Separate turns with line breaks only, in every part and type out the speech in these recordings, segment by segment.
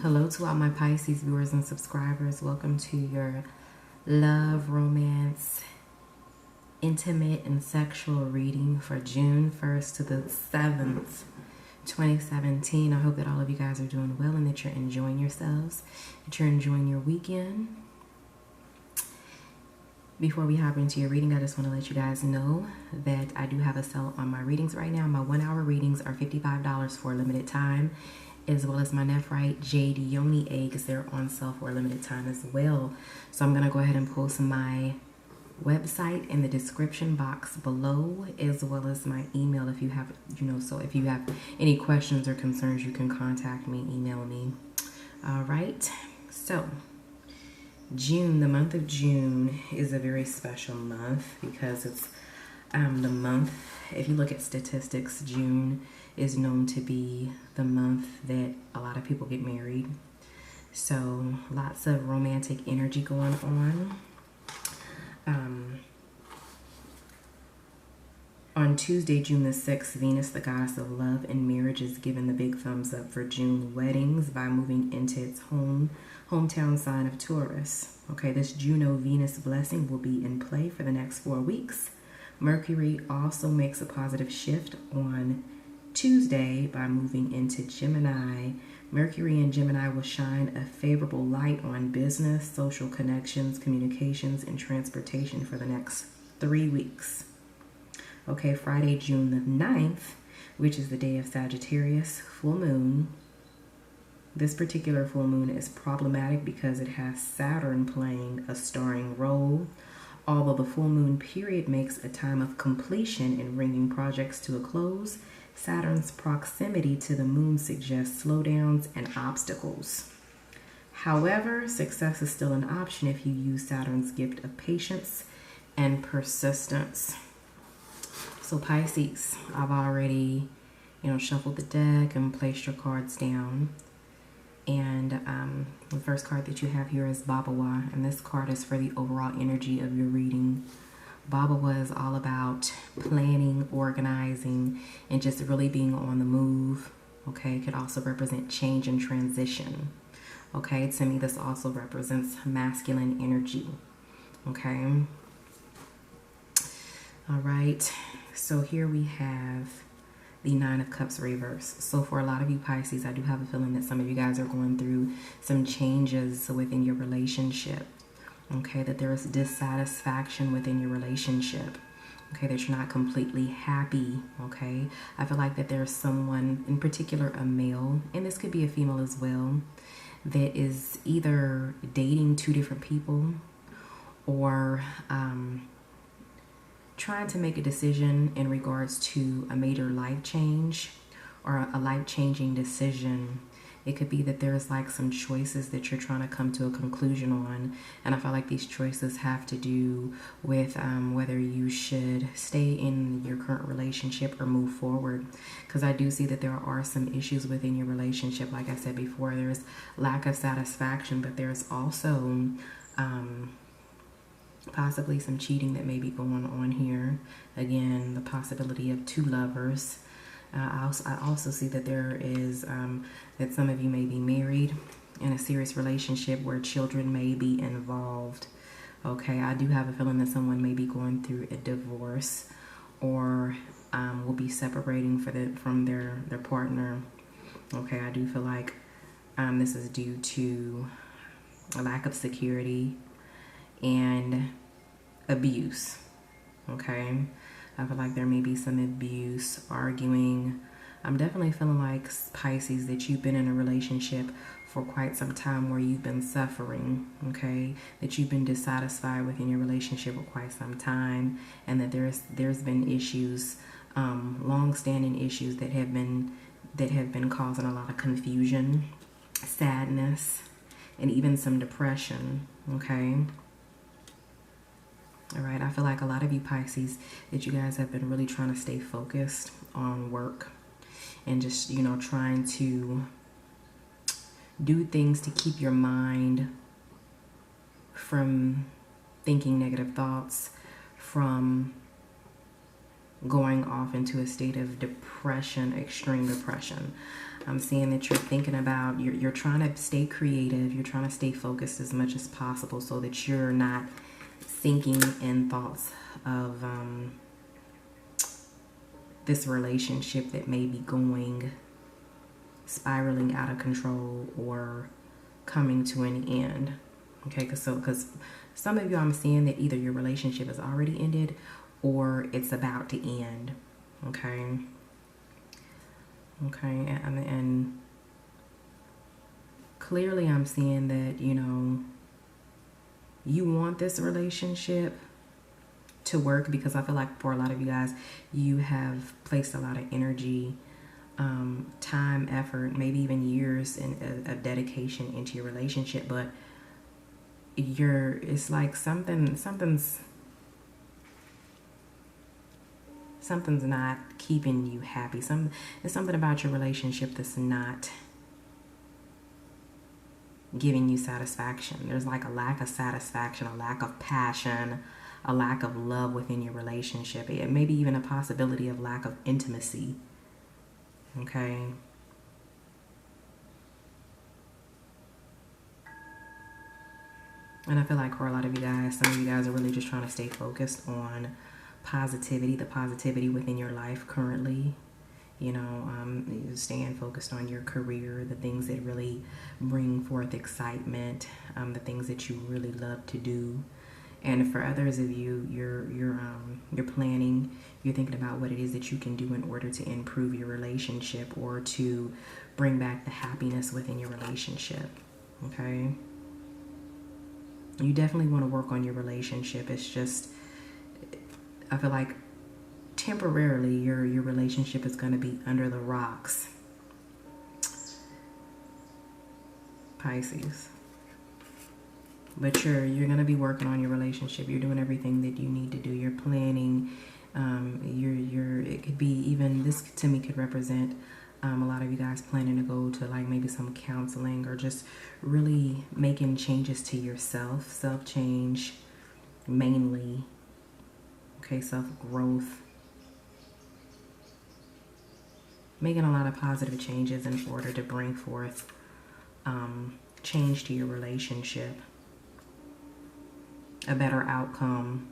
Hello to all my Pisces viewers and subscribers. Welcome to your love, romance, intimate, and sexual reading for June 1st to the 7th, 2017. I hope that all of you guys are doing well and that you're enjoying yourselves, that you're enjoying your weekend. Before we hop into your reading, I just want to let you guys know that I do have a sale on my readings right now. My 1-hour readings are $55 for a limited time, as well as my Nephrite Jade Yoni eggs. They're on sale for a limited time as well. So I'm going to go ahead and post my website in the description box below, as well as my email if you have, so if you have any questions or concerns, you can contact me, email me. All right. So June, the month of June is a very special month because it's the month, if you look at statistics, June is known to be the month that a lot of people get married. So lots of romantic energy going on. On Tuesday, June the 6th, Venus, the goddess of love and marriage, is given the big thumbs up for June weddings by moving into its hometown sign of Taurus. Okay, this Juno-Venus blessing will be in play for the next 4 weeks. Mercury also makes a positive shift on Tuesday by moving into Gemini. Mercury in Gemini will shine a favorable light on business, social connections, communications, and transportation for the next 3 weeks. Okay, Friday, June the 9th, which is the day of Sagittarius, full moon. This particular full moon is problematic because it has Saturn playing a starring role. Although the full moon period makes a time of completion in bringing projects to a close, Saturn's proximity to the moon suggests slowdowns and obstacles. However, success is still an option if you use Saturn's gift of patience and persistence. So Pisces, I've already, shuffled the deck and placed your cards down. And the first card that you have here is Babawa, and this card is for the overall energy of your reading. Babawa is all about planning, organizing, and just really being on the move. Okay, it could also represent change and transition. Okay, to me, this also represents masculine energy. Okay. All right, so here we have the Nine of Cups reverse. So for a lot of you Pisces, I do have a feeling that some of you guys are going through some changes within your relationship. Okay, that there is dissatisfaction within your relationship. Okay, that you're not completely happy. Okay, I feel like that there's someone, in particular a male, and this could be a female as well, that is either dating 2 different people or trying to make a decision in regards to a major life change or a life-changing decision. It could be that there's like some choices that you're trying to come to a conclusion on, and I feel like these choices have to do with whether you should stay in your current relationship or move forward, because I do see that there are some issues within your relationship. Like I said before, there's lack of satisfaction, but there's also possibly some cheating that may be going on here. Again, the possibility of 2 lovers. I also see that there is that some of you may be married in a serious relationship where children may be involved. Okay, I do have a feeling that someone may be going through a divorce or will be separating from their partner. Okay, I do feel like this is due to a lack of security and abuse. Okay, I feel like there may be some abuse, arguing. I'm definitely feeling like, Pisces, that you've been in a relationship for quite some time where you've been suffering. Okay, that you've been dissatisfied within your relationship for quite some time, and that there's been issues, long-standing issues that have been causing a lot of confusion, sadness, and even some depression. Okay. All right, I feel like a lot of you Pisces, that you guys have been really trying to stay focused on work and just, trying to do things to keep your mind from thinking negative thoughts, from going off into a state of depression, extreme depression. I'm seeing that you're thinking about, you're trying to stay creative. You're trying to stay focused as much as possible so that you're not sinking in thoughts of this relationship that may be spiraling out of control or coming to an end. Okay, because some of you, I'm seeing that either your relationship has already ended or it's about to end. Okay. Okay, and clearly I'm seeing that, you know, you want this relationship to work, because I feel like for a lot of you guys, you have placed a lot of energy, time, effort, maybe even years of dedication into your relationship, but it's like something's not keeping you happy. There's something about your relationship that's not giving you satisfaction. There's like a lack of satisfaction, a lack of passion, a lack of love within your relationship. It may be even a possibility of lack of intimacy. Okay. And I feel like for a lot of you guys, some of you guys are really just trying to stay focused on positivity, the positivity within your life currently. You know, staying focused on your career, the things that really bring forth excitement, the things that you really love to do. And for others of you, you're planning, you're thinking about what it is that you can do in order to improve your relationship or to bring back the happiness within your relationship. Okay? You definitely want to work on your relationship. It's just, I feel like temporarily your relationship is going to be under the rocks. Pisces. But you're going to be working on your relationship. You're doing everything that you need to do. You're planning. It could be even, this to me could represent a lot of you guys planning to go to like maybe some counseling or just really making changes to yourself. Self-change mainly. Okay, self-growth. Making a lot of positive changes in order to bring forth change to your relationship. A better outcome.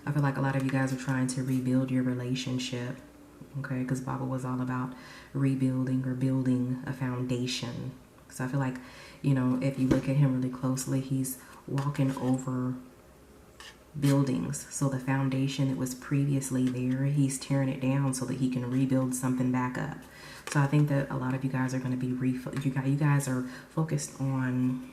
I feel like a lot of you guys are trying to rebuild your relationship. Okay, because Bible was all about rebuilding or building a foundation. So I feel like, you know, if you look at him really closely, he's walking over buildings. So the foundation that was previously there, he's tearing it down so that he can rebuild something back up. So I think that a lot of you guys are going to be you guys are focused on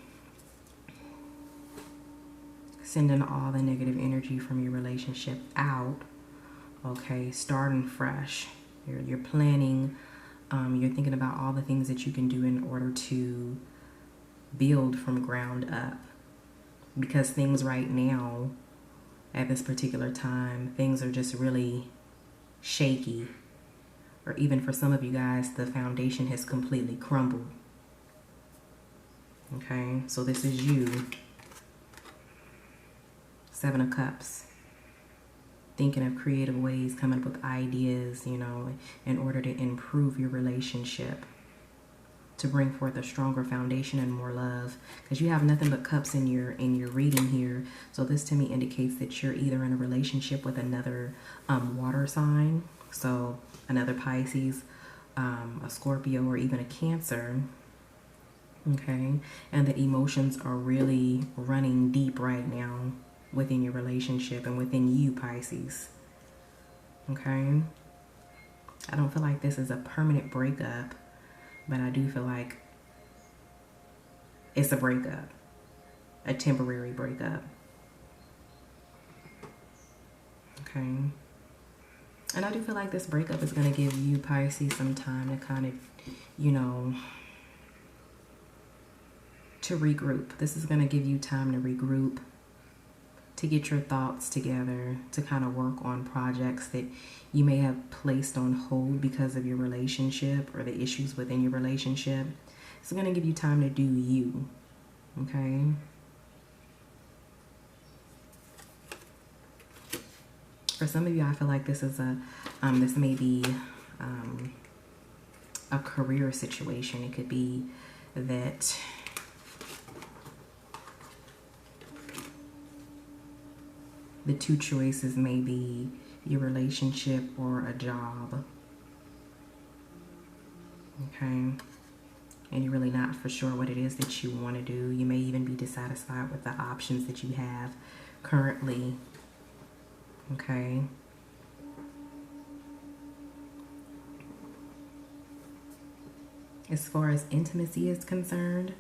sending all the negative energy from your relationship out. Okay, starting fresh. You're planning, you're thinking about all the things that you can do in order to build from ground up. Because things right now, at this particular time, things are just really shaky. Or even for some of you guys, the foundation has completely crumbled. Okay, so this is you. 7 of Cups. Thinking of creative ways, coming up with ideas, you know, in order to improve your relationship. To bring forth a stronger foundation and more love. Because you have nothing but cups in your reading here. So this to me indicates that you're either in a relationship with another water sign. So another Pisces, a Scorpio, or even a Cancer. Okay. And the emotions are really running deep right now within your relationship and within you, Pisces. Okay. I don't feel like this is a permanent breakup, but I do feel like it's a breakup, a temporary breakup. Okay. And I do feel like this breakup is going to give you, Pisces, some time to kind of, you know, to regroup. This is going to give you time to regroup, to get your thoughts together, to kind of work on projects that you may have placed on hold because of your relationship or the issues within your relationship. It's going to give you time to do you. Okay? For some of you, I feel like this is this may be a career situation. It could be that the two choices may be your relationship or a job. Okay. And you're really not for sure what it is that you want to do. You may even be dissatisfied with the options that you have currently. Okay. As far as intimacy is concerned,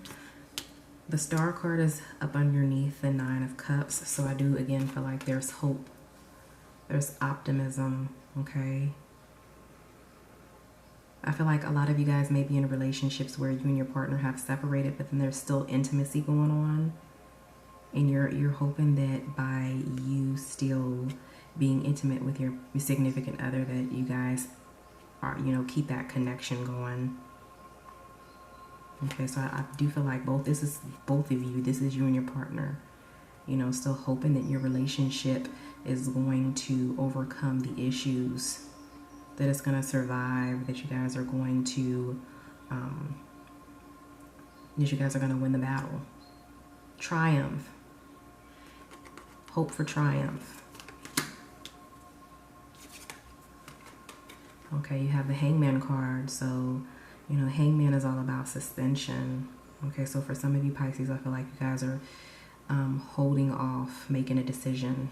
the Star card is up underneath the Nine of Cups. So I do, again, feel like there's hope. There's optimism, okay? I feel like a lot of you guys may be in relationships where you and your partner have separated, but then there's still intimacy going on. And you're hoping that by you still being intimate with your significant other, that you guys are, you know, keep that connection going. Okay, so I do feel like this is both of you. This is you and your partner. You know, still hoping that your relationship is going to overcome the issues, that it's going to survive, that you guys are going to, win the battle. Triumph. Hope for triumph. Okay, you have the Hangman card, so you know, Hangman is all about suspension. Okay, so for some of you Pisces, I feel like you guys are holding off making a decision.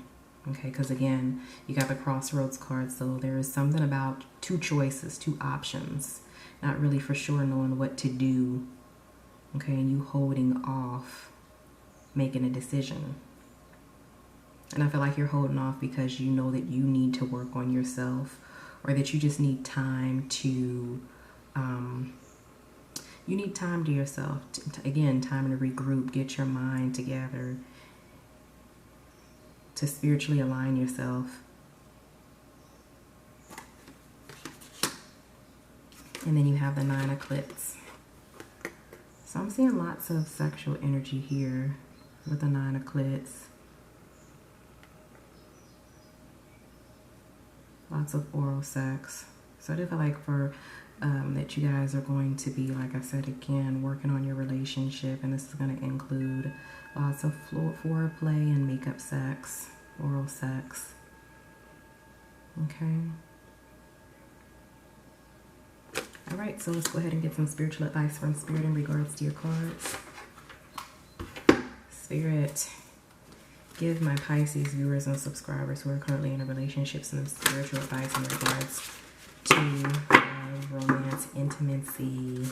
Okay, because again, you got the Crossroads card, so there is something about two choices, two options, not really for sure knowing what to do. Okay, and you holding off making a decision. And I feel like you're holding off because you know that you need to work on yourself, or that you just need time to you need time to yourself, again, time to regroup, get your mind together, to spiritually align yourself. And then you have the Nine of Cups. So I'm seeing lots of sexual energy here with the Nine of Cups. Lots of oral sex. So I do feel like for that you guys are going to be, like I said again, working on your relationship, and this is going to include lots of foreplay and makeup sex, oral sex. Okay. All right, so let's go ahead and get some spiritual advice from Spirit in regards to your cards. Spirit, give my Pisces viewers and subscribers who are currently in a relationship some spiritual advice in regards to romance, intimacy.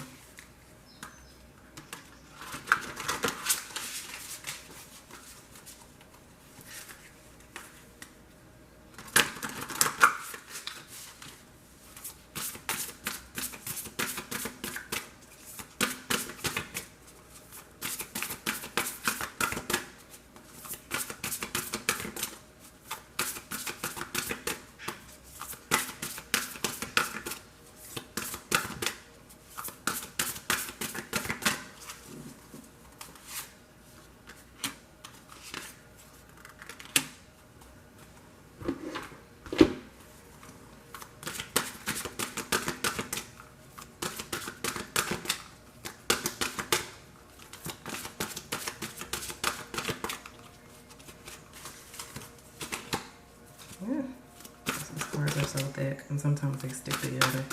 Cards are so thick, and sometimes they stick together.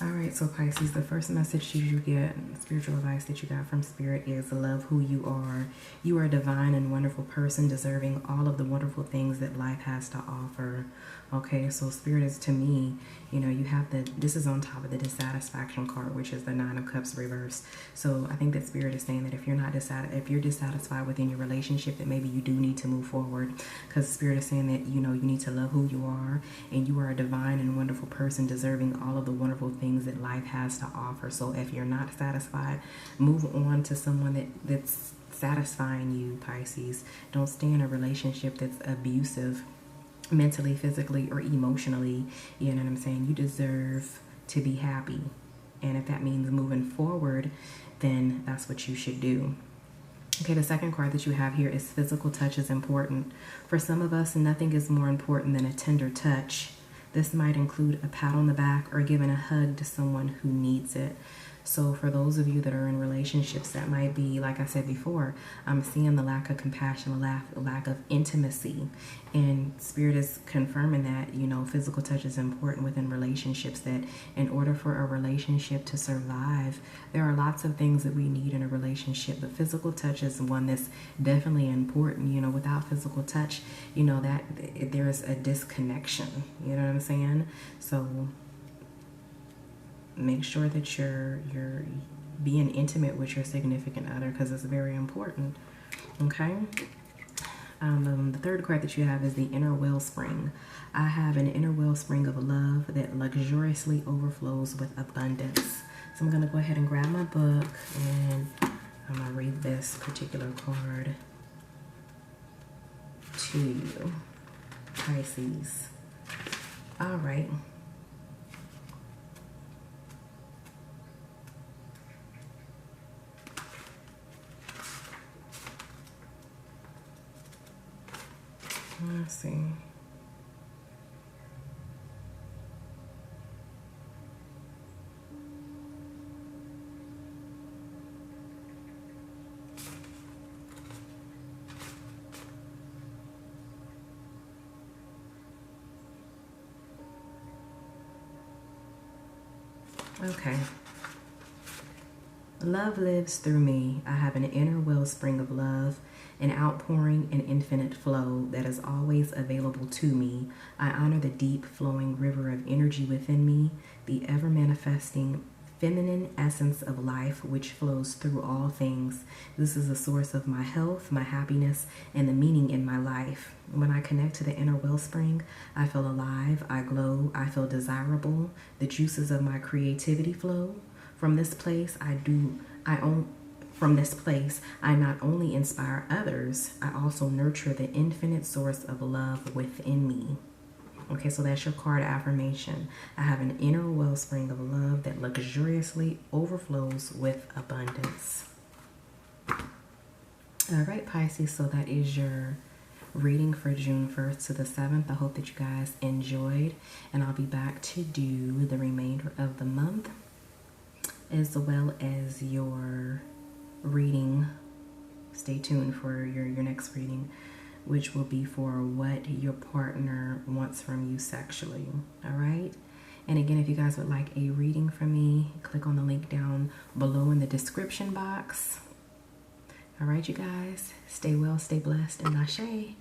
Alright, so Pisces, the first message you get, spiritual advice that you got from Spirit is love who you are. You are a divine and wonderful person, deserving all of the wonderful things that life has to offer. Okay, so Spirit is, to me, you know, you have this is on top of the dissatisfaction card, which is the Nine of Cups reverse. So I think that Spirit is saying that if you're dissatisfied within your relationship, that maybe you do need to move forward, because Spirit is saying that, you know, you need to love who you are, and you are a divine and wonderful person, deserving all of the wonderful things that life has to offer. So if you're not satisfied, move on to someone that's satisfying you, Pisces. Don't stay in a relationship that's abusive mentally, physically, or emotionally. You know what I'm saying? You deserve to be happy. And if that means moving forward, then that's what you should do. Okay, the second card that you have here is physical touch is important. For some of us, nothing is more important than a tender touch. This might include a pat on the back or giving a hug to someone who needs it. So for those of you that are in relationships, that might be, like I said before, I'm seeing the lack of compassion, lack of intimacy. And Spirit is confirming that, you know, physical touch is important within relationships, that in order for a relationship to survive, there are lots of things that we need in a relationship, but physical touch is one that's definitely important. You know, without physical touch, you know, that there's a disconnection. You know what I'm saying? So make sure that you're being intimate with your significant other, because it's very important. Okay. The third card that you have is the inner wellspring. I have an inner wellspring of love that luxuriously overflows with abundance. So I'm going to go ahead and grab my book and I'm going to read this particular card to you, Pisces. All right. Let's see. Okay. Love lives through me. I have an inner wellspring of love, an outpouring and infinite flow that is always available to me. I honor the deep flowing river of energy within me, the ever manifesting feminine essence of life which flows through all things. This is the source of my health, my happiness, and the meaning in my life. When I connect to the inner wellspring, I feel alive, I glow, I feel desirable. The juices of my creativity flow. From this place, I not only inspire others, I also nurture the infinite source of love within me. Okay, so that's your card affirmation. I have an inner wellspring of love that luxuriously overflows with abundance. All right, Pisces, so that is your reading for June 1st to the 7th. I hope that you guys enjoyed, and I'll be back to do the remainder of the month, as well as your reading. Stay tuned for your next reading, which will be for what your partner wants from you sexually. All right. And again, if you guys would like a reading from me, click on the link down below in the description box. All right, you guys, stay well, stay blessed, and ashe.